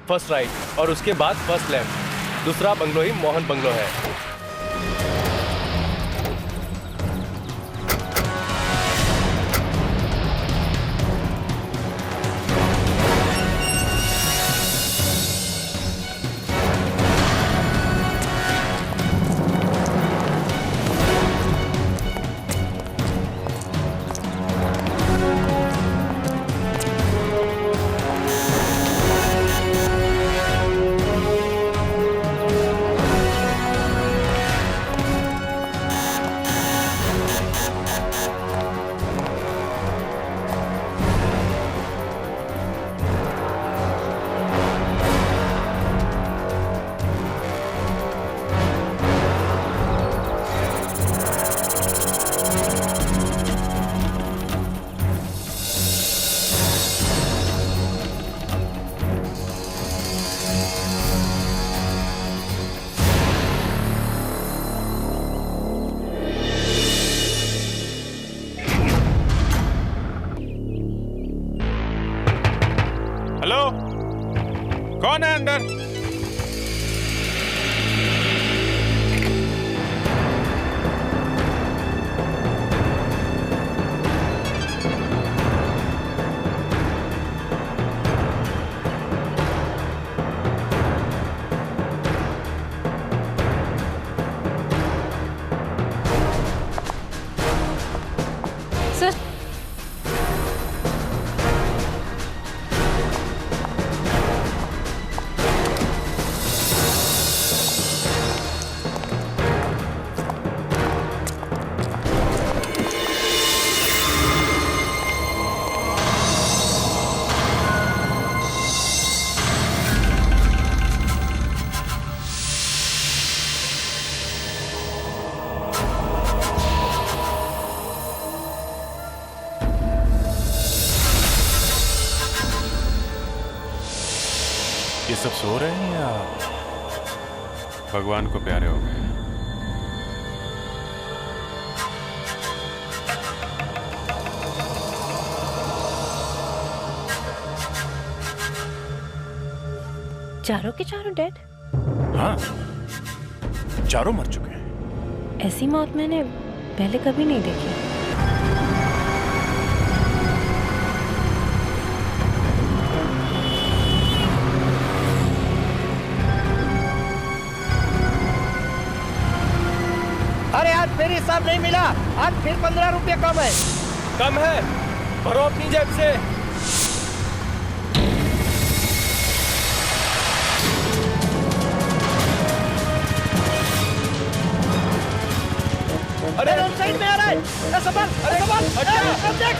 First right और उसके बाद फर्स्ट लेफ्ट। दूसरा बंगलो ही मोहन बंगलो है। कौन है अंदर? ये सब सो रहे हैं या भगवान को प्यारे हो गए? चारों के चारों डेड? हाँ, चारों मर चुके हैं। ऐसी मौत मैंने पहले कभी नहीं देखी। अरे आज फिर हिसाब नहीं मिला, आज फिर 15 रुपये कम है। कम है, भरो अपनी जेब से। अरे रोड साइड में आ रहा है। संभाल, संभाल, देख।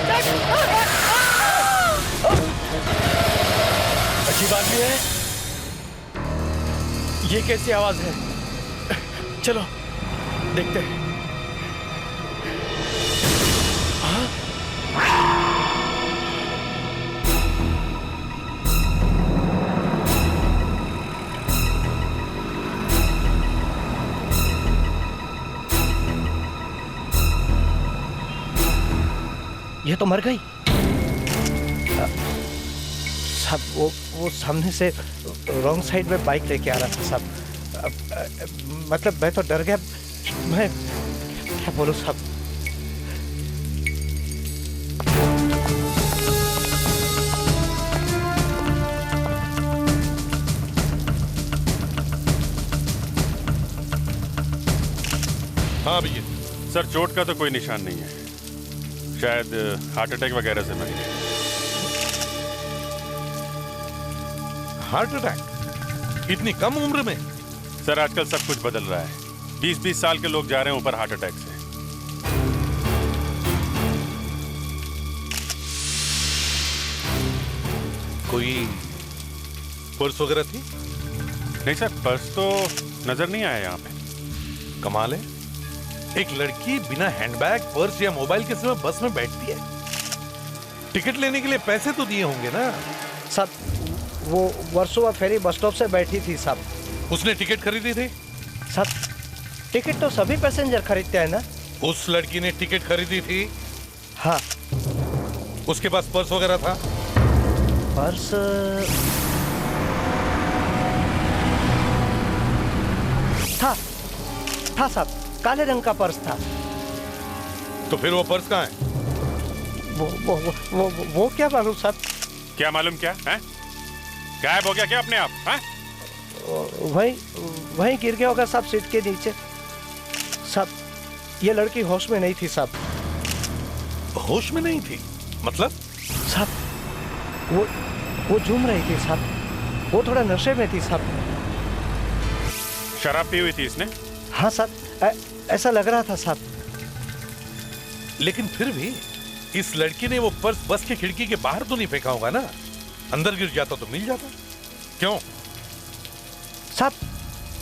अच्छी बात भी है। ये कैसी आवाज है? चलो देखते हैं। ये तो मर गई। सब वो सामने से रॉन्ग साइड में बाइक लेके आ रहा था सब। मतलब मैं तो डर गया। मैं क्या बोलूं साहब। हाँ भैया, सर चोट का तो कोई निशान नहीं है, शायद हार्ट अटैक वगैरह से मरी है। हार्ट अटैक इतनी कम उम्र में? सर आजकल सब कुछ बदल रहा है। 20-20 साल के लोग जा रहे हैं ऊपर हार्ट अटैक से। कोई पर्स वगैरह थी? नहीं सर, पर्स तो नजर नहीं आया यहाँ पे। कमाल है, एक लड़की बिना हैंडबैग, पर्स या मोबाइल के समय बस में बैठती है। टिकट लेने के लिए पैसे तो दिए होंगे ना? साहब वो वर्सोवा फेरी बस स्टॉप से बैठी थी साहब। उसने टिकट खरीदी थी? साहब टिकट तो सभी पैसेंजर खरीदते हैं ना। उस लड़की ने टिकट खरीदी थी? हाँ। उसके पास पर्स वगैरह था? पर्स था साहब, काले रंग का पर्स था। तो फिर वो पर्स कहाँ है? वो क्या मालूम साहब। क्या मालूम क्या है? गायब हो गया क्या अपने आप? हैं? वहीं गिर गया होगा साहब, सीट के नीचे। साहब, ये लड़की होश में नहीं थी साहब। होश में नहीं थी मतलब? साहब, वो झूम रही थी साहब, वो थोड़ा नशे में थी साहब। शराब पी हुई थी इसने? हाँ साहब, ऐसा लग रहा था साहब। लेकिन फिर भी इस लड़की ने वो पर्स बस की खिड़की के बाहर तो नहीं फेंका होगा ना? अंदर गिर जाता तो मिल जाता। क्यों साहब?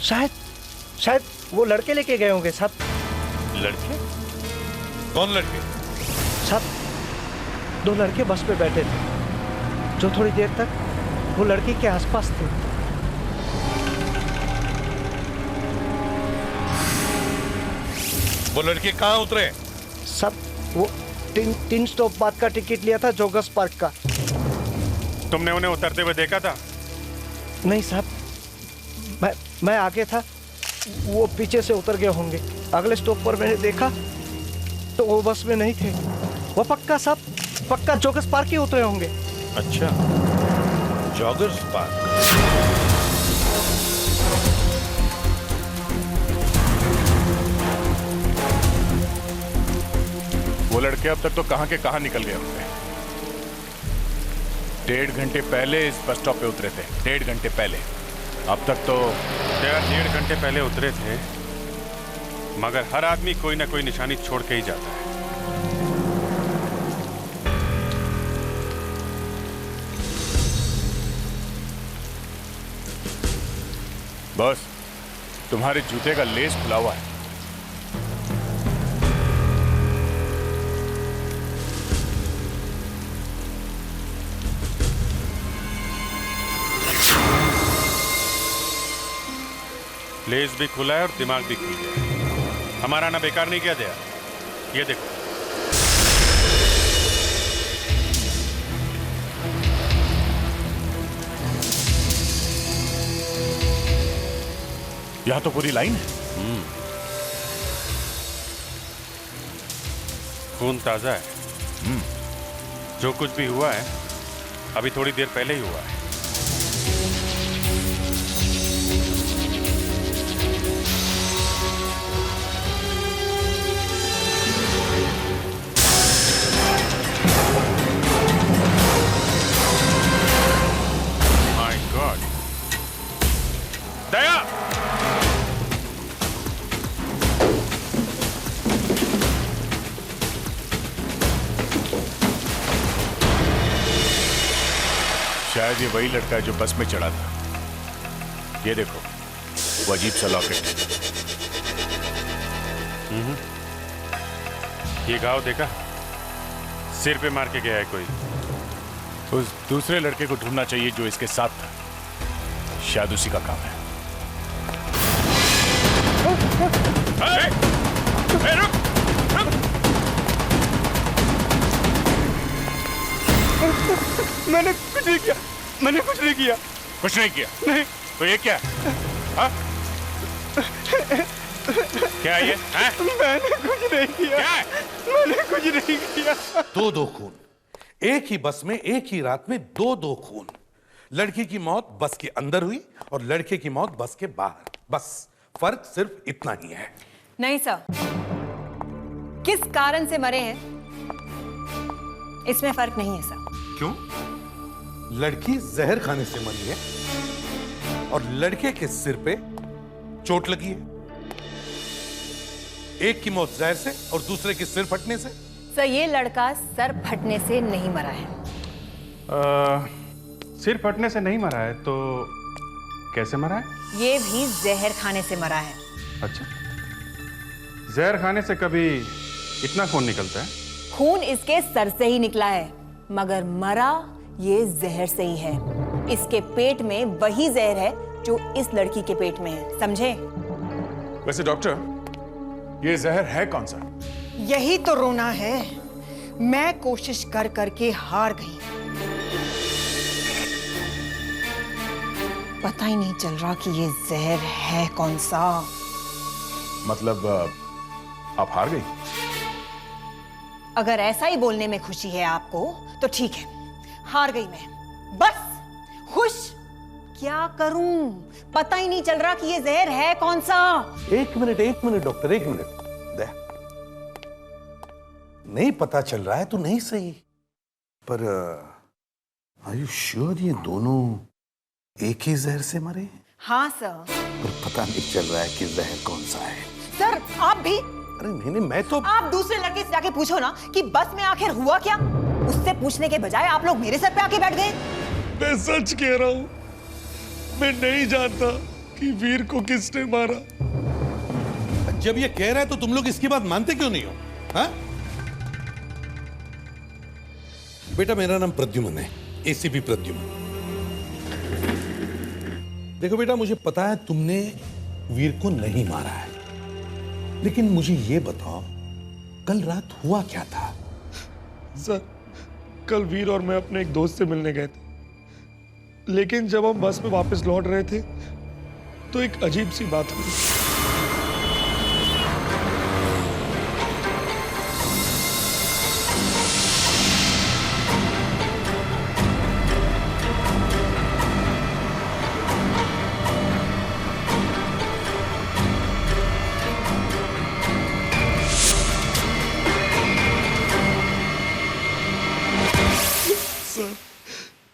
शायद वो लड़के लेके गए होंगे साहब। लड़के? कौन लड़के? साहब, 2 लड़के बस में बैठे थे जो थोड़ी देर तक वो लड़की के आसपास थे। वो लड़के कहाँ उतरे? सब वो 3 स्टॉप बाद का टिकट लिया था जोगस पार्क का। तुमने उन्हें उतरते हुए देखा था? नहीं साहब, मैं आगे था, वो पीछे से उतर गए होंगे। अगले स्टॉप पर मैंने देखा तो वो बस में नहीं थे। वो पक्का साहब, पक्का जोगस पार्क ही उतरे होंगे। अच्छा, जॉगर्स पार्क। वो लड़के अब तक तो कहां के कहां निकल गए होंगे। 1.5 घंटे पहले इस बस स्टॉप पे उतरे थे, 1.5 घंटे पहले। अब तक तो 1.5 घंटे पहले उतरे थे, मगर हर आदमी कोई ना कोई निशानी छोड़ के ही जाता है। बस तुम्हारे जूते का लेस खुला हुआ है। लेस भी खुला है और दिमाग भी खुल गया है। हमारा ना बेकार नहीं किया दिया। ये देखो, यहां तो पूरी लाइन है। खून ताजा है। जो कुछ भी हुआ है अभी थोड़ी देर पहले ही हुआ है। माय गॉड, दया! शायद ये वही लड़का है जो बस में चढ़ा था। ये देखो, वो अजीब सा लॉकेट। ये घाव देखा? सिर पे मार के गया है कोई। उस दूसरे लड़के को ढूंढना चाहिए जो इसके साथ था। शायद उसी का काम है। रुक! मैंने कुछ नहीं किया। कुछ नहीं किया? नहीं। तो ये क्या है? हाँ? क्या है ये? हाँ? मैंने कुछ नहीं किया। क्या है? मैंने कुछ नहीं किया। 2 खून एक ही बस में, एक ही रात में 2 खून। लड़की की मौत बस के अंदर हुई और लड़के की मौत बस के बाहर। बस फर्क सिर्फ इतना ही है। नहीं सर, किस कारण से मरे हैं इसमें फर्क नहीं है सर। क्यों? लड़की जहर खाने से मरी है और लड़के के सिर पे चोट लगी है। एक की मौत जहर से और दूसरे के सिर फटने से। सर, ये लड़का सर फटने से नहीं मरा है। सिर फटने से नहीं मरा है तो कैसे मरा है? ये भी जहर खाने से मरा है। अच्छा, जहर खाने से कभी इतना खून निकलता है? खून इसके सर से ही निकला है, मगर मरा ये जहर से ही है। इसके पेट में वही जहर है जो इस लड़की के पेट में है, समझे? वैसे डॉक्टर, ये जहर है कौन सा? यही तो रोना है। मैं कोशिश कर करके हार गई। पता ही नहीं चल रहा कि ये जहर है कौन सा। मतलब आप हार गई? अगर ऐसा ही बोलने में खुशी है आपको तो ठीक है, हार गई मैं। बस खुश क्या करूं, पता ही नहीं चल रहा कि ये जहर है कौन सा। एक मिनट डॉक्टर, एक मिनट। नहीं पता चल रहा है तो नहीं सही, पर आर यू श्योर ये दोनों एक ही जहर से मरे? हाँ सर। पर पता नहीं चल रहा है कि जहर कौन सा है। सर आप भी? अरे नहीं, मैं तो आप दूसरे लड़के से जाके पूछो ना कि बस में आखिर हुआ क्या। उससे पूछने के बजाय आप लोग मेरे सर पे आके बैठ गए। मैं सच कह रहा हूं, मैं नहीं जानता कि वीर को किसने मारा। जब ये कह रहा है तो तुम लोग इसकी बात मानते क्यों नहीं हो? हाँ? बेटा मेरा नाम प्रद्युमन है, एसीपी प्रद्युमन। देखो बेटा, मुझे पता है तुमने वीर को नहीं मारा है, लेकिन मुझे ये बताओ कल रात हुआ क्या था? सर, कल वीर और मैं अपने एक दोस्त से मिलने गए थे, लेकिन जब हम बस में वापस लौट रहे थे तो एक अजीब सी बात हुई।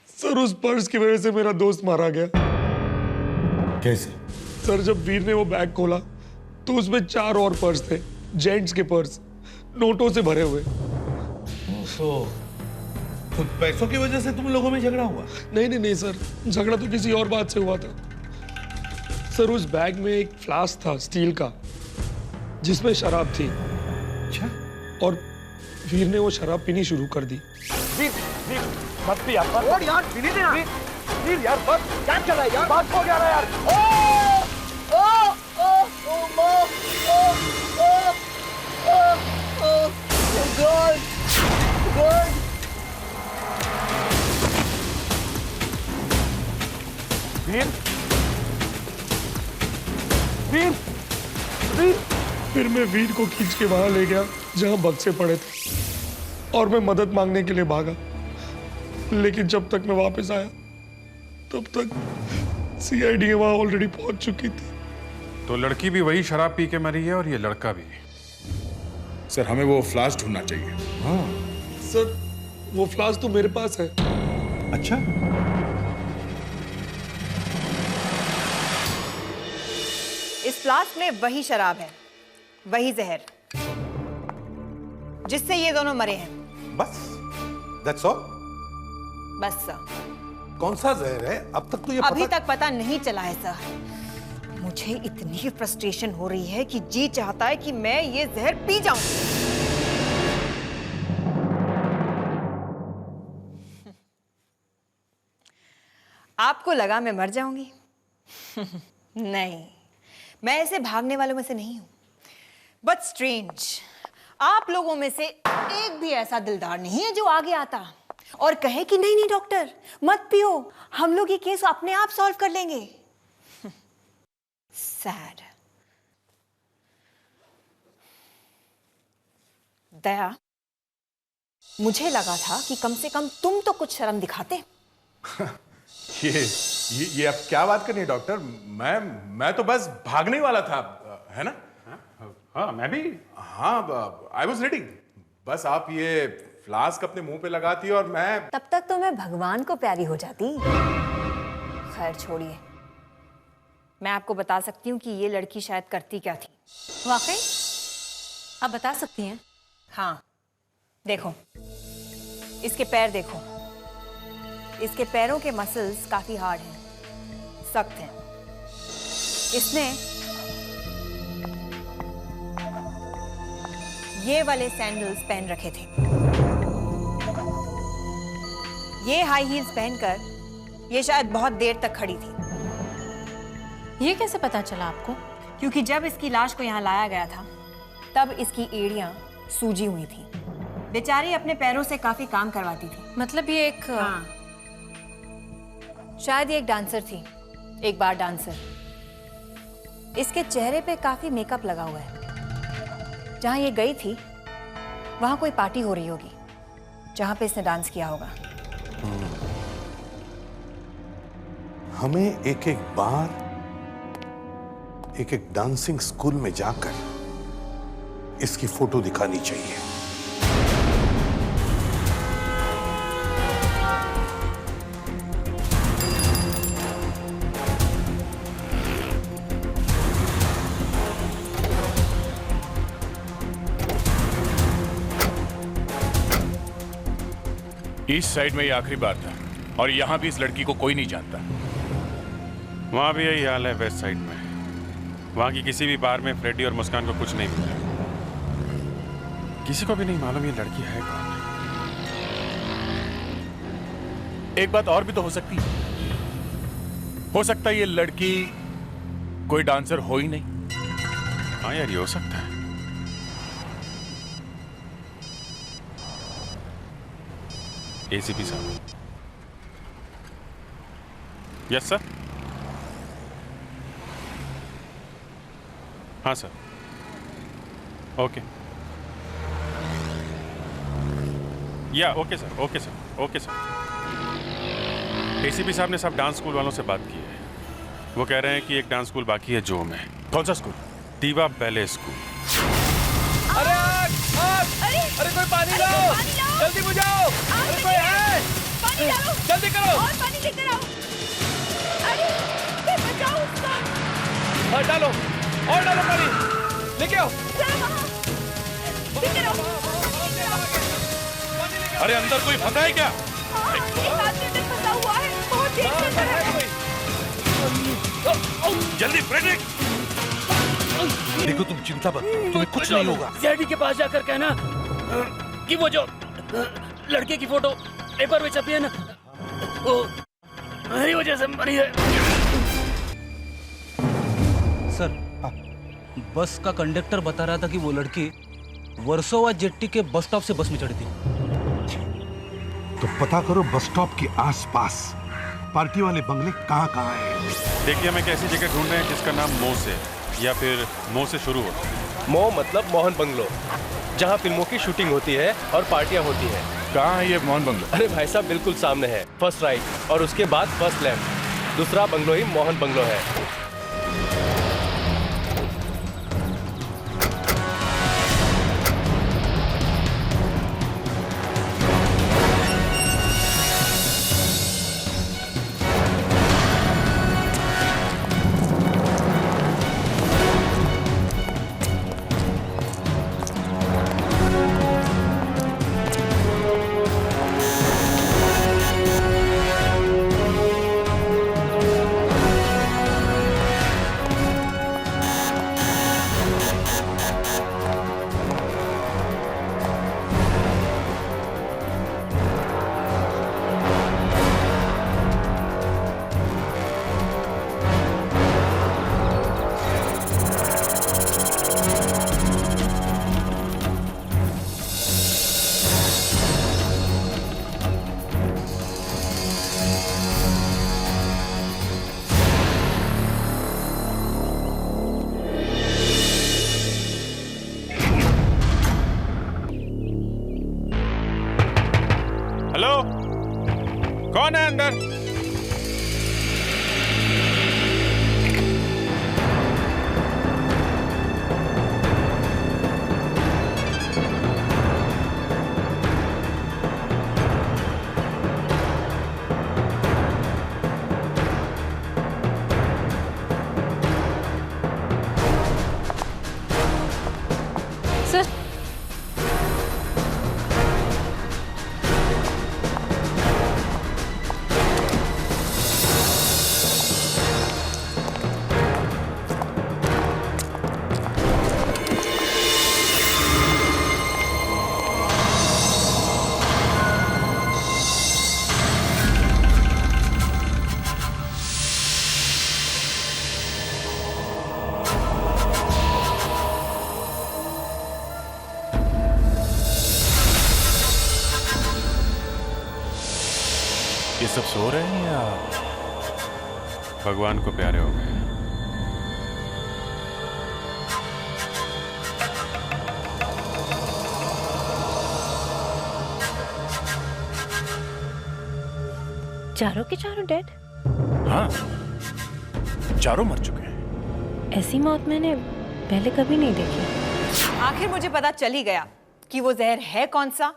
सर, उस पर्स की वजह से मेरा दोस्त मारा गया। कैसे? सर, जब वीर ने वो बैग खोला तो उसमें 4 और पर्स थे, जेंट्स के पर्स, नोटों से भरे हुए। तो पैसों की वजह से तुम लोगों में झगड़ा हुआ? नहीं सर, झगड़ा तो किसी और बात से हुआ था। सर, उस बैग में एक फ्लास्क था स्टील का जिसमें शराब थी। अच्छा। और वीर ने वो शराब पीनी शुरू कर दी। मत भी यार, और यार पीने देना। वीर यार बस, क्या चल रहा है यार? बात हो गया ना यार। वीर, वीर, वीर। फिर मैं वीर को खींच के वहां ले गया जहां बक्से पड़े थे और मैं मदद मांगने के लिए भागा, लेकिन जब तक मैं वापस आया तब तक सीआईडी वहां ऑलरेडी पहुंच चुकी थी। तो लड़की भी वही शराब पी के मरी है और ये लड़का भी। सर, हमें वो फ्लास्क ढूंढना चाहिए। सर, वो फ्लास्क तो मेरे पास है। अच्छा। इस फ्लास्क में वही शराब है, वही जहर जिससे ये दोनों मरे हैं। बस दैट्स ऑल? बस सर। कौन सा जहर है अब तक तो ये अभी तक पता नहीं चला है सर। मुझे इतनी फ्रस्ट्रेशन हो रही है कि जी चाहता है कि मैं ये जहर पी जाऊं। आपको लगा मैं मर जाऊंगी? नहीं, मैं ऐसे भागने वालों में से नहीं हूं। बट स्ट्रेंज, आप लोगों में से एक भी ऐसा दिलदार नहीं है जो आगे आता और कहे कि नहीं नहीं डॉक्टर मत पियो, हम लोग ये केस अपने आप सॉल्व कर लेंगे। सैड। दया, मुझे लगा था कि कम से कम तुम तो कुछ शर्म दिखाते। ये अब क्या बात करनी है डॉक्टर? मैं तो बस भागने वाला था, है ना? हाँ, मैं भी। हाँ, आई वॉज रेडी। बस आप ये फ्लास्क अपने मुंह पे लगाती और मैं तब तक तो मैं भगवान को प्यारी हो जाती। खैर छोड़िए, मैं आपको बता सकती हूँ कि ये लड़की शायद करती क्या थी। वाकई आप बता सकती हैं? हाँ, देखो इसके पैर देखो। इसके पैरों के मसल्स काफी हार्ड हैं, सख्त हैं। इसने ये वाले सैंडल्स पहन रखे थे। ये हाई हील्स पहनकर ये शायद बहुत देर तक खड़ी थी। ये कैसे पता चला आपको? क्योंकि जब इसकी लाश को यहाँ लाया गया था तब इसकी एड़ियां सूजी हुई थी। बेचारी अपने पैरों से काफी काम करवाती थी। मतलब ये एक हाँ, शायद ये एक डांसर थी, एक बार डांसर। इसके चेहरे पे काफी मेकअप लगा हुआ है। जहां ये गई थी वहां कोई पार्टी हो रही होगी जहां पे इसने डांस किया होगा। हमें एक एक बार एक एक डांसिंग स्कूल में जाकर इसकी फोटो दिखानी चाहिए। ईस्ट साइड में ये आखिरी बार था और यहां भी इस लड़की को कोई नहीं जानता। वहां भी यही हाल है वेस्ट साइड में। वहां की किसी भी बार में फ्रेडी और मुस्कान को कुछ नहीं मिला। किसी को भी नहीं मालूम ये लड़की है कौन। एक बात और भी तो हो सकती है। हो सकता है ये लड़की कोई डांसर हो ही नहीं। हाँ यार, ये हो सकता है। एसीपी साहब। Yes sir. हाँ सर। ओके या okay sir, okay sir, okay sir. ACP साहब ने सब डांस स्कूल वालों से बात की है। वो कह रहे हैं कि एक डांस स्कूल बाकी है जो में। कौन सा स्कूल? दीवा बैले स्कूल। अरे अरे कोई पानी लाओ, जल्दी बुझाओ। अरे कोई है? पानी डालो, जल्दी करो। और पानी लेकर आओ। अरे बचाओ उसको। हाँ डालो, और डालो पानी, लेके आओ। चलो वहाँ, लेकर आओ। अरे अंदर कोई फंसा है क्या? हाँ, एक आदमी अंदर फंसा हुआ है। बहुत देर से अंदर है। जल्दी फ्रेडरिक! देखो तुम चिंता मत करो, तुम्हें कुछ नहीं होगा। सीआईडी के पास जाकर कहना कि वो जो लड़के की फोटो पेपर में छपी है ना, वो मेरी वजह से मरी है। सर, बस का कंडक्टर बता रहा था कि वो लड़की वर्सोवा जेट्टी के बस स्टॉप से बस में चढ़ी थी। तो पता करो बस स्टॉप के आसपास पार्टी वाले बंगले कहाँ हैं। देखिए, हम एक ऐसी जगह ढूंढ रहे हैं जिसका नाम मो से या फिर मो से शुरू होता है। मो मतलब मोहन बंगलो, जहाँ फिल्मों की शूटिंग होती है और पार्टियां होती हैं। कहाँ है ये मोहन बंगलो? अरे भाई साहब, बिल्कुल सामने है। फर्स्ट राइट और उसके बाद फर्स्ट लेफ्ट। दूसरा बंगलो ही मोहन बंगलो है। हेलो, कौन है अंदर? सर, ये सब सो रहे हैं या भगवान को प्यारे हो गए। चारों के चारों डेड? हाँ, चारों मर चुके हैं। ऐसी मौत मैंने पहले कभी नहीं देखी। आखिर मुझे पता चल ही गया कि वो जहर है कौन सा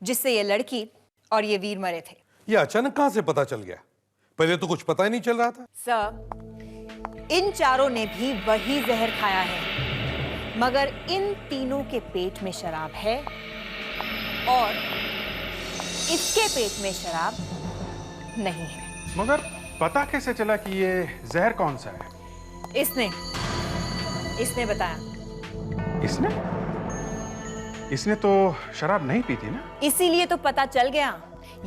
जिससे ये लड़की और ये वीर मरे थे। ये अचानक कहां से पता चल गया? पहले तो कुछ पता ही नहीं चल रहा था। सर, इन चारों ने भी वही जहर खाया है, मगर इन तीनों के पेट में शराब है और इसके पेट में शराब नहीं है। मगर पता कैसे चला कि ये जहर कौन सा है? इसने बताया। इसने तो शराब नहीं पी थी ना? इसीलिए तो पता चल गया।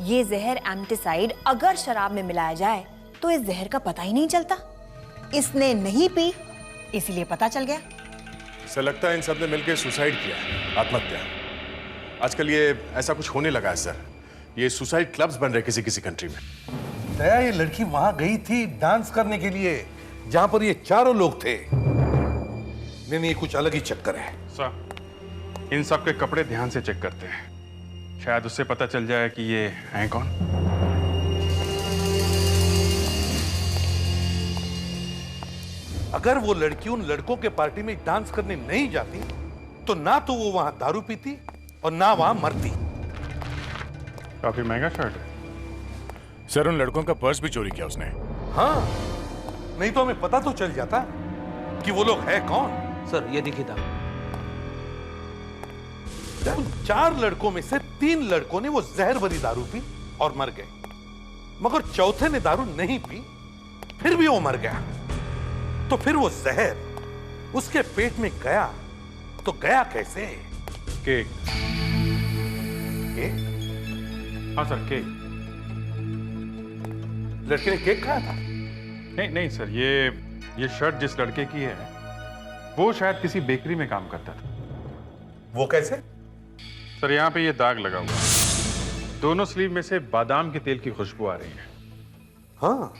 ये जहर एंटीसाइड अगर शराब में मिलाया जाए तो इस जहर का पता ही नहीं चलता। इसने नहीं पी, इसीलिए पता चल गया। ऐसा लगता है इन सब ने मिलकर सुसाइड किया है, आत्महत्या। आजकल ये ऐसा कुछ होने लगा है सर। ये सुसाइड क्लब्स बन रहे किसी किसी कंट्री में। दया, ये लड़की वहां गई थी डांस करने के लिए जहां पर ये चारों लोग थे। नहीं, ये कुछ अलग ही चक्कर है। सर, इन सब के कपड़े ध्यान से चेक करते हैं, शायद उससे पता चल जाए कि ये हैं कौन। अगर वो लड़की उन लड़कों के पार्टी में डांस करने नहीं जाती तो ना तो वो वहां दारू पीती और ना वहां मरती। काफी महंगा शर्ट है। सर, उन लड़कों का पर्स भी चोरी किया उसने। हाँ, नहीं तो हमें पता तो चल जाता कि वो लोग है कौन। सर, ये देखिए था। उन 4 लड़कों में से 3 लड़कों ने वो जहर भरी दारू पी और मर गए, मगर चौथे ने दारू नहीं पी, फिर भी वो मर गया। तो फिर वो जहर उसके पेट में गया तो गया कैसे? केक। केक? हाँ सर, केक। लड़के ने केक खाया था? नहीं सर, ये शर्ट जिस लड़के की है वो शायद किसी बेकरी में काम करता था। वो कैसे? सर, यहाँ पे ये दाग लगा हुआ है। दोनों स्लीव में से बादाम के तेल की खुशबू आ रही है। हाँ,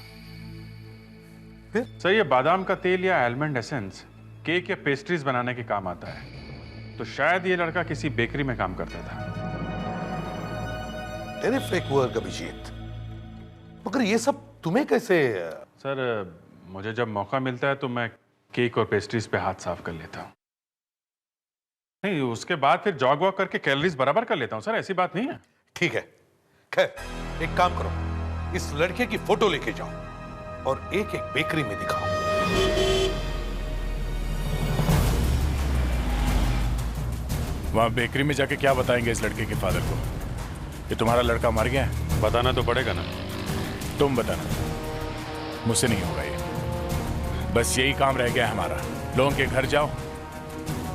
सर, ये बादाम का तेल या आलमंड एसेंस केक या पेस्ट्रीज बनाने के काम आता है। तो शायद ये लड़का किसी बेकरी में काम करता था। टेरिफिक वर्क अभिजीत, मगर ये सब तुम्हें कैसे? सर, मुझे जब मौका मिलता है तो मैं केक और पेस्ट्रीज पे हाथ साफ कर लेता हूँ। नहीं, उसके बाद फिर जॉग वॉक करके कैलोरीज बराबर कर लेता हूँ सर, ऐसी बात नहीं है। ठीक है, खैर एक काम करो, इस लड़के की फोटो लेके जाओ और एक एक बेकरी में दिखाओ। वहां बेकरी में जाके क्या बताएंगे इस लड़के के फादर को? ये तुम्हारा लड़का मर गया है? बताना तो पड़ेगा ना। तुम बताना, मुझसे नहीं होगा ये। बस यही काम रह गया है हमारा। लोगों के घर जाओ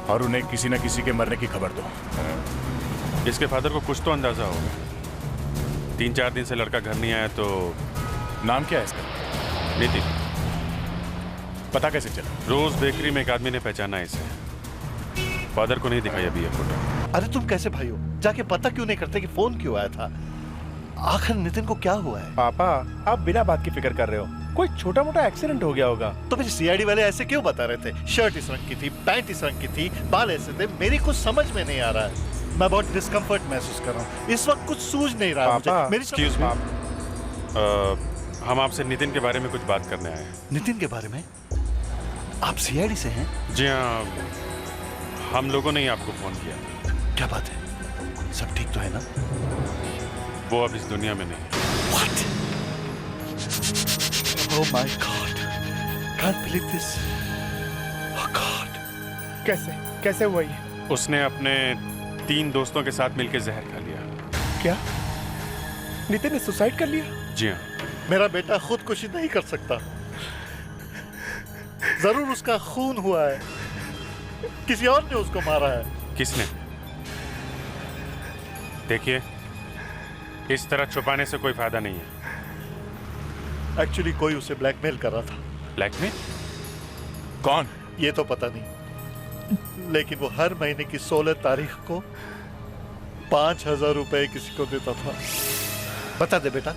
और उन्हें किसी न किसी के मरने की खबर दो। इसके फादर को कुछ तो अंदाजा होगा। 3-4 दिन से लड़का घर नहीं आया। तो नाम क्या है इसका? नितिन। पता कैसे चला? रोज बेकरी में एक आदमी ने पहचाना इसे। फादर को नहीं दिखाई अभी ये फोटो। अरे तुम कैसे भाई हो? जाके पता क्यों नहीं करते कि फोन क्यों आया था? आखिर नितिन को क्या हुआ है? पापा, आप बिना बात की फिक्र कर रहे हो। कोई छोटा मोटा एक्सीडेंट हो गया होगा। तो फिर सीआईडी वाले ऐसे क्यों बता रहे थे? शर्ट इस रंग की थी, पैंट इस रंग की थी, बाल ऐसे थे। मेरी कुछ समझ में नहीं आ रहा है। मैं बहुत डिस्कम्फर्ट महसूस कर रहा हूँ। इस वक्त कुछ सूझ नहीं रहा मुझे। मेरी एक्सक्यूज मी, हम आपसे नितिन के बारे में कुछ बात करने आए हैं। नितिन के बारे में? आप सीआईडी से हैं? जी हाँ, हम लोगों ने ही आपको फोन किया। क्या बात है? सब ठीक तो है ना? वो अब इस दुनिया में नहीं। What? Oh my God! Can't believe this. Oh God! कैसे हुआ ये? उसने अपने 3 दोस्तों के साथ मिलकर जहर खा लिया। क्या? नितिन ने सुसाइड कर लिया? जी हाँ। मेरा बेटा खुदकुशी नहीं कर सकता। जरूर उसका खून हुआ है। किसी और ने उसको मारा है। किसने? देखिए, इस तरह छुपाने से कोई फायदा नहीं है। एक्चुअली कोई उसे ब्लैकमेल कर रहा था। ब्लैकमेल? कौन? ये तो पता नहीं, लेकिन वो हर महीने की 16 तारीख को 5,000 रुपए किसी को देता था। बता दे बेटा,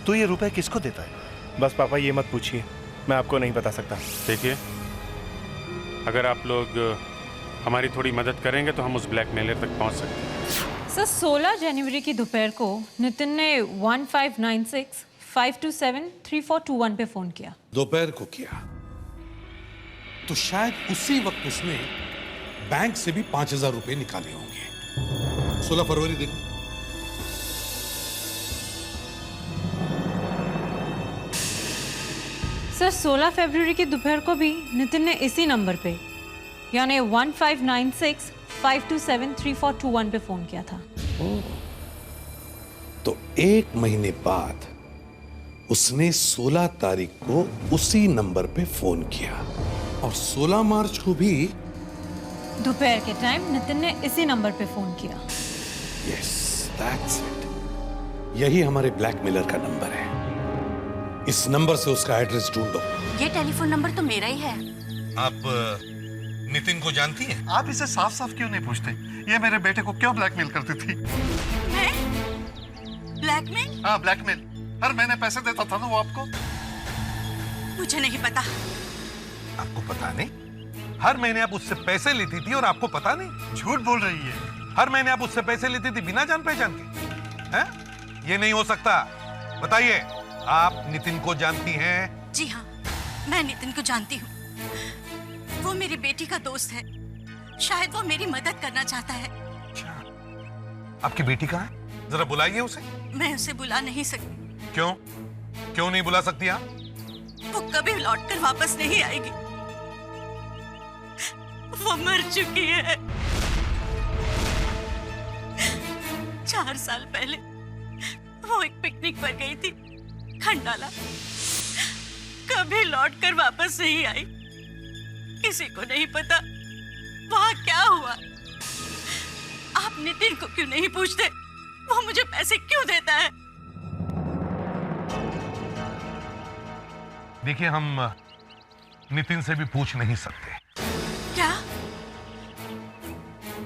तू ये रुपए किसको देता है? बस पापा, ये मत पूछिए, मैं आपको नहीं बता सकता। देखिए, अगर आप लोग हमारी थोड़ी मदद करेंगे तो हम उस ब्लैकमेलर तक पहुंच सकते हैं। सर, 16 जनवरी की दोपहर को नितिन ने 1596 527-3421 पे फोन किया। दोपहर को किया तो शायद उसी वक्त उसने बैंक से भी 5,000 रुपए निकाले होंगे। 16 फरवरी दिन। सर 16 फरवरी की दोपहर को भी नितिन ने इसी नंबर पे यानी 1596-527-3421 पे फोन किया था। तो 1 महीने बाद उसने 16 तारीख को उसी नंबर पे फोन किया और 16 मार्च को भी दोपहर के टाइम नितिन ने इसी नंबर पे फोन किया। Yes, that's it. यही हमारे ब्लैकमेलर का नंबर है। इस नंबर से उसका एड्रेस ढूंढो। ये टेलीफोन नंबर तो मेरा ही है। आप नितिन को जानती हैं? आप इसे साफ साफ क्यों नहीं पूछते? ये मेरे बेटे को क्यों ब्लैकमेल करती थी? मैं? ब्लैकमेल? हाँ, ब्लैकमेल। हर महीने पैसे देता था ना वो आपको। मुझे नहीं पता। आपको पता नहीं? हर महीने आप उससे पैसे लेती थी और आपको पता नहीं? झूठ बोल रही है। हर महीने आप उससे पैसे लेती थी बिना जान पहचान के? हैं? ये नहीं हो सकता। बताइए, आप नितिन को जानती हैं? जी हाँ, मैं नितिन को जानती हूँ। वो मेरी बेटी का दोस्त है। शायद वो मेरी मदद करना चाहता है। आपकी बेटी कहाँ है? जरा बुलाइए उसे। मैं उसे बुला नहीं सकती। क्यों? क्यों नहीं बुला सकती आप? वो कभी लौटकर वापस नहीं आएगी। वो मर चुकी है। 4 साल पहले वो एक पिकनिक पर गई थी, खंडाला। कभी लौटकर वापस नहीं आई। किसी को नहीं पता वहां क्या हुआ। आप नितिन को क्यों नहीं पूछते? वो मुझे पैसे क्यों देता है? देखिए, हम नितिन से भी पूछ नहीं सकते। क्या?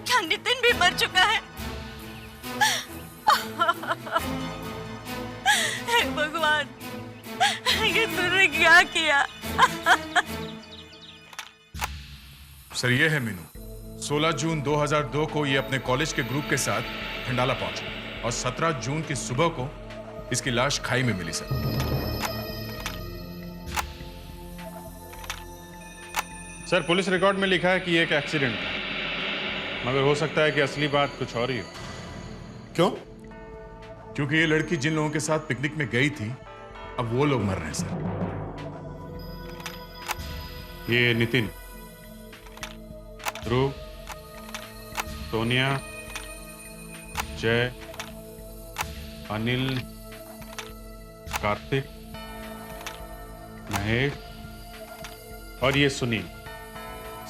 क्या नितिन भी मर चुका है? हे भगवान, ये तूने क्या किया? सर, ये है मीनू। 16 जून 2002 को ये अपने कॉलेज के ग्रुप के साथ खंडाला पहुंचा और 17 जून की सुबह को इसकी लाश खाई में मिली। सर, पुलिस रिकॉर्ड में लिखा है कि ये एक एक्सीडेंट था, मगर हो सकता है कि असली बात कुछ और ही हो। क्यों? क्योंकि ये लड़की जिन लोगों के साथ पिकनिक में गई थी, अब वो लोग मर रहे हैं। सर, ये नितिन, ध्रुव, सोनिया, जय, अनिल, कार्तिक, महेश और ये सुनील।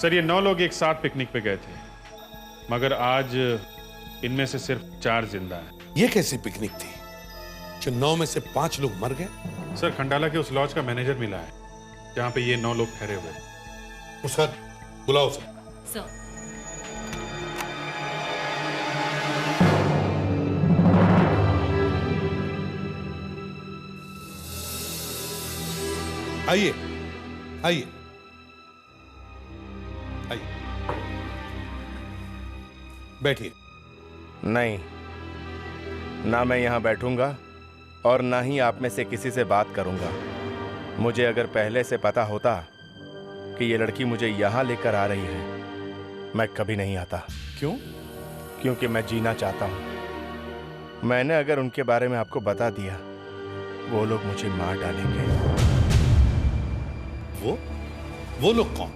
सर, ये 9 लोग एक साथ पिकनिक पे गए थे, मगर आज इनमें से सिर्फ 4 जिंदा हैं। ये कैसी पिकनिक थी जो 9 में से 5 लोग मर गए? सर, खंडाला के उस लॉज का मैनेजर मिला है जहां पे ये 9 लोग ठहरे हुए। उसका बुलाओ सर। सर, आइए, आइए, आइए, बैठिए। नहीं, ना मैं यहाँ बैठूंगा और ना ही आप में से किसी से बात करूंगा। मुझे अगर पहले से पता होता कि ये लड़की मुझे यहाँ लेकर आ रही है, मैं कभी नहीं आता। क्यों? क्योंकि मैं जीना चाहता हूँ। मैंने अगर उनके बारे में आपको बता दिया, वो लोग मुझे मार डालेंगे। वो लोग कौन?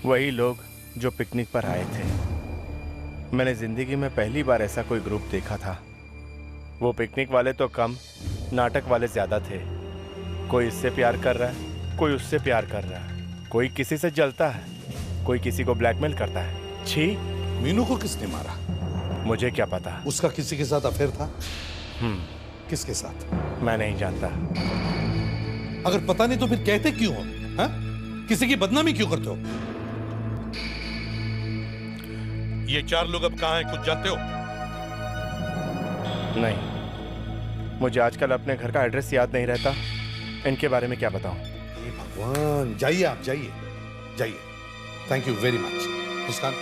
वही लोग जो पिकनिक पर आए थे। मैंने जिंदगी में पहली बार ऐसा कोई ग्रुप देखा था। वो पिकनिक वाले तो कम, नाटक वाले ज्यादा थे। कोई इससे प्यार कर रहा है, कोई उससे प्यार कर रहा है, कोई किसी से जलता है, कोई किसी को ब्लैकमेल करता है। छी! मीनू को किसने मारा? मुझे क्या पता। उसका किसी के साथ अफेयर था? किसके साथ? मैं नहीं जानता। अगर पता नहीं तो फिर कहते क्यों हो? हाँ? किसी की बदनामी क्यों करते हो? ये 4 लोग अब कहां हैं, कुछ जानते हो? नहीं, मुझे आजकल अपने घर का एड्रेस याद नहीं रहता। इनके बारे में क्या बताऊं? हे भगवान, जाइए, आप जाइए, जाइए। Thank you very much. Muskan,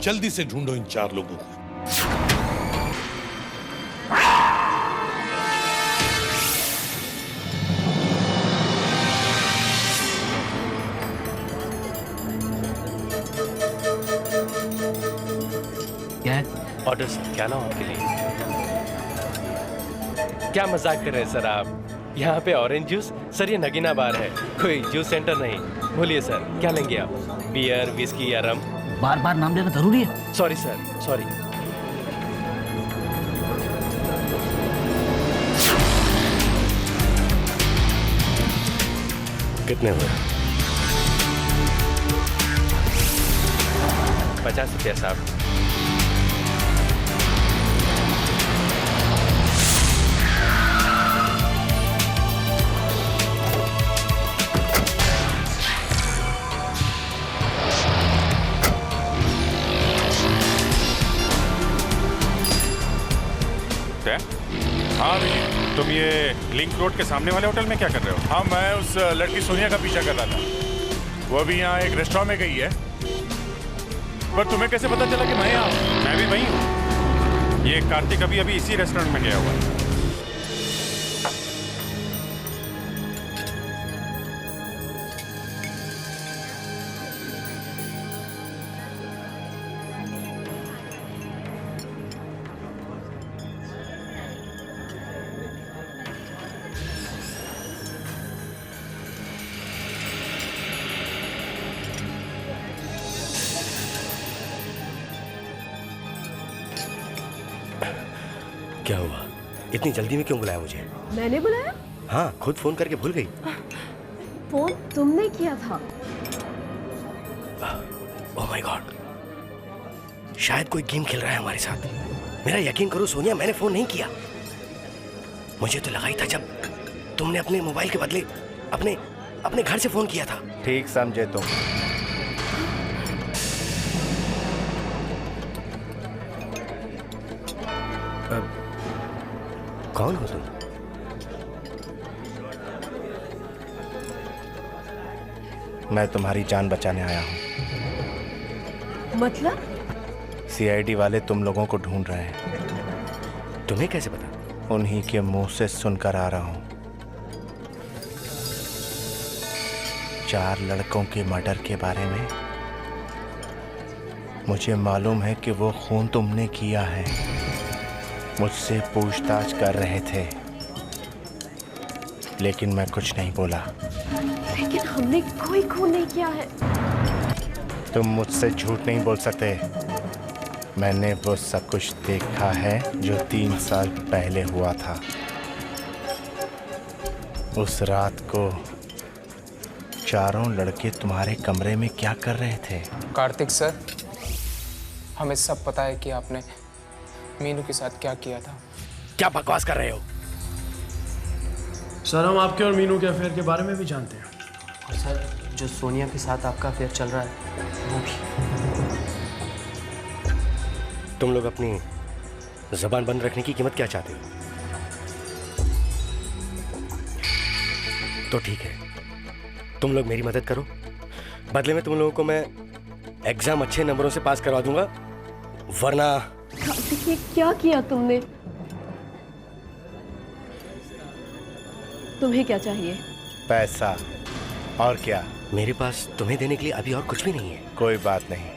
जल्दी से ढूंढो इन 4 लोगों को। ऑर्डर सर, क्या लाऊं आपके लिए? क्या मजाक कर रहे हैं सर आप? यहाँ पे ऑरेंज जूस? सर ये नगीना बार है, कोई जूस सेंटर नहीं। बोलिए सर, क्या लेंगे आप? बियर, विस्की या रम? बार बार नाम लेना जरूरी है? Sorry sir, sorry. कितने हुए? 50 रुपया साहब। क्या? हाँ भैया, तुम ये लिंक रोड के सामने वाले होटल में क्या कर रहे हो? हाँ, मैं उस लड़की सोनिया का पीछा कर रहा था। वो अभी यहाँ एक रेस्टोरेंट में गई है। पर तुम्हें कैसे पता चला कि मैं यहाँ हूँ? मैं भी वही हूँ। ये कार्तिक अभी अभी इसी रेस्टोरेंट में गया हुआ है। क्या हुआ? इतनी जल्दी में क्यों बुलाया मुझे? मैंने बुलाया? हाँ, खुद फोन करके भूल गई। फोन तुमने किया था? ओह माय गॉड, शायद कोई गेम खेल रहा है हमारे साथ। मेरा यकीन करो सोनिया, मैंने फोन नहीं किया। मुझे तो लगा ही था जब तुमने अपने मोबाइल के बदले अपने घर से फोन किया था। ठीक समझे तुम। कौन हो तुम? मैं तुम्हारी जान बचाने आया हूं। मतलब? सीआईडी वाले तुम लोगों को ढूंढ रहे हैं। तुम्हें कैसे पता? उन्हीं के मुंह से सुनकर आ रहा हूं। 4 लड़कों के मर्डर के बारे में मुझे मालूम है कि वो खून तुमने किया है। मुझसे पूछताछ कर रहे थे, लेकिन मैं कुछ नहीं बोला। लेकिन हमने कोई खून नहीं किया है। तुम मुझसे झूठ नहीं बोल सकते। मैंने वो सब कुछ देखा है जो 3 साल पहले हुआ था। उस रात को 4 लड़के तुम्हारे कमरे में क्या कर रहे थे? कार्तिक सर, हमें सब पता है कि आपने मीनू के साथ क्या किया था। क्या बकवास कर रहे हो? सर, हम आपके और मीनू के अफेयर के बारे में भी जानते हैं। और सर, जो सोनिया के साथ आपका अफेयर चल रहा है वो भी। तुम लोग अपनी जुबान बंद रखने की कीमत क्या चाहते हो? तो ठीक है, तुम लोग मेरी मदद करो, बदले में तुम लोगों को मैं एग्जाम अच्छे नंबरों से पास करवा दूंगा, वरना। ये क्या किया तुमने? तुम्हें क्या चाहिए? पैसा। और क्या? मेरे पास तुम्हें देने के लिए अभी और कुछ भी नहीं है। कोई बात नहीं,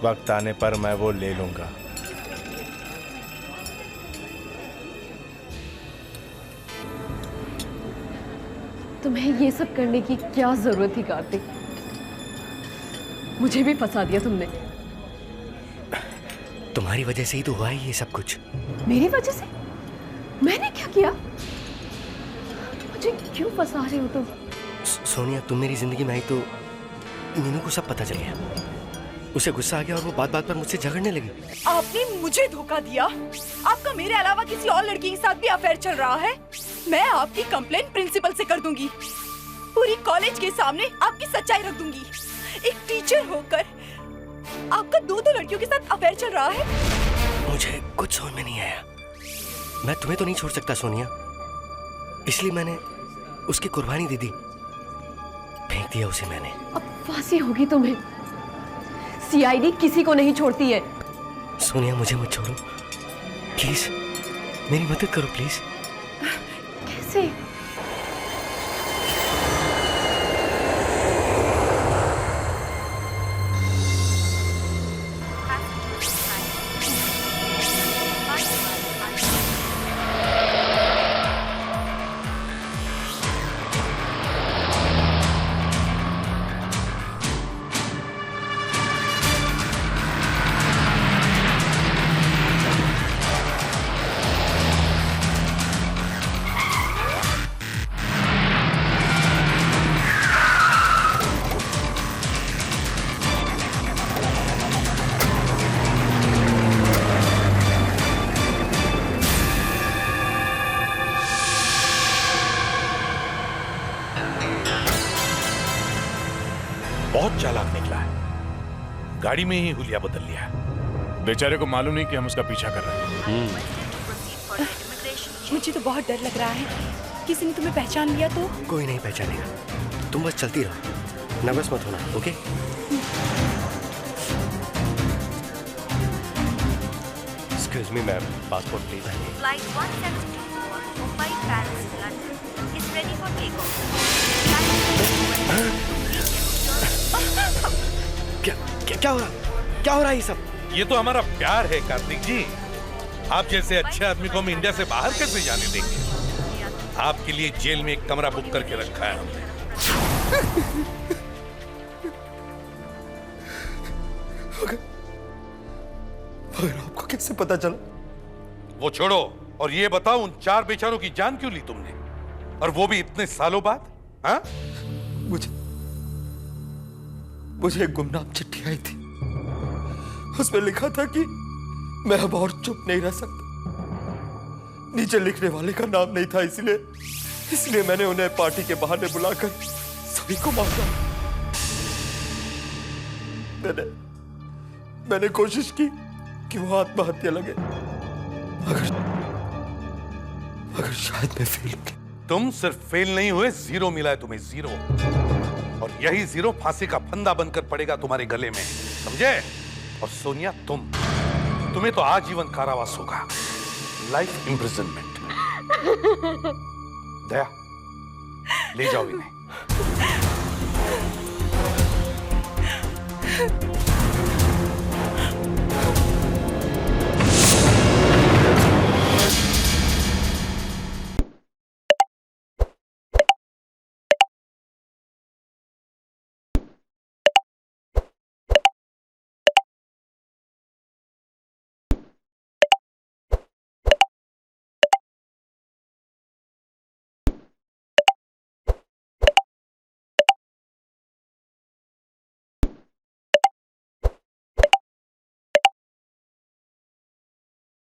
वक्त आने पर मैं वो ले लूंगा। तुम्हें ये सब करने की क्या जरूरत थी कार्तिक? मुझे भी फंसा दिया तुमने। तुम्हारी वजह से ही तो हुआ है ये सब कुछ। मेरी वजह से? मैंने क्या किया? मुझे क्यों फंसा रहे हो तुम? सोनिया, तुम मेरी जिंदगी में आई तो मीनू को सब पता चल गया। उसे गुस्सा आ गया और वो बात बात पर मुझसे झगड़ने लगी। आपने मुझे धोखा दिया। आपका मेरे अलावा किसी और लड़की के साथ भी अफेयर चल रहा है। मैं आपकी कंप्लेंट प्रिंसिपल से कर दूंगी। पूरी कॉलेज के सामने आपकी सच्चाई रख दूंगी। एक टीचर होकर आपका 2 लड़कियों के साथ अफेयर चल रहा है। मुझे कुछ समझ में नहीं आया। मैं तुम्हें तो नहीं छोड़ सकता सोनिया, इसलिए मैंने उसकी कुर्बानी दे दी। फेंक दिया उसे मैंने। अब फांसी होगी तुम्हें। सीआईडी किसी को नहीं छोड़ती है। सोनिया, मुझे मत छोड़ो प्लीज, मेरी मदद करो प्लीज। कैसे? बहुत चालाक निकला है, गाड़ी में ही हुलिया बदल लिया है। बेचारे को मालूम नहीं कि हम उसका पीछा कर रहे हैं। मुझे तो बहुत डर लग रहा है, किसी ने तुम्हें पहचान लिया तो? कोई नहीं पहचानेगा, तुम बस चलती रहो, नर्वस मत होना, okay? Excuse me ma'am, passport please. Flight 172 for Mumbai, Paris, London is ready for takeoff. क्या हो रहा है ये सब? ये तो हमारा प्यार है कार्तिक जी। आप जैसे अच्छे आदमी को हम इंडिया से बाहर कैसे जाने देंगे? आपके लिए जेल में एक कमरा बुक करके रखा है हमने। मगर आपको कैसे पता चला? वो छोड़ो और ये बताओ, उन 4 बेचारों की जान क्यों ली तुमने, और वो भी इतने सालों बाद? हाँ? मुझे एक गुमनाम चिट्ठी आई थी, उसमें लिखा था कि मैं अब और चुप नहीं रह सकता। नीचे लिखने वाले का नाम नहीं था, इसलिए मैंने उन्हें पार्टी के बहाने बुलाकर सभी को मारा। मैंने कोशिश की कि वो आत्महत्या लगे, मगर शायद मैं फेल हो गया। तुम सिर्फ फेल नहीं हुए, 0 मिला है तुम्हें, 0। और यही 0 फांसी का फंदा बनकर पड़ेगा तुम्हारे गले में, समझे? और सोनिया, तुम्हें तो आजीवन कारावास होगा, लाइफ इम्प्रिजनमेंट। दया, ले जाओ इन्हें।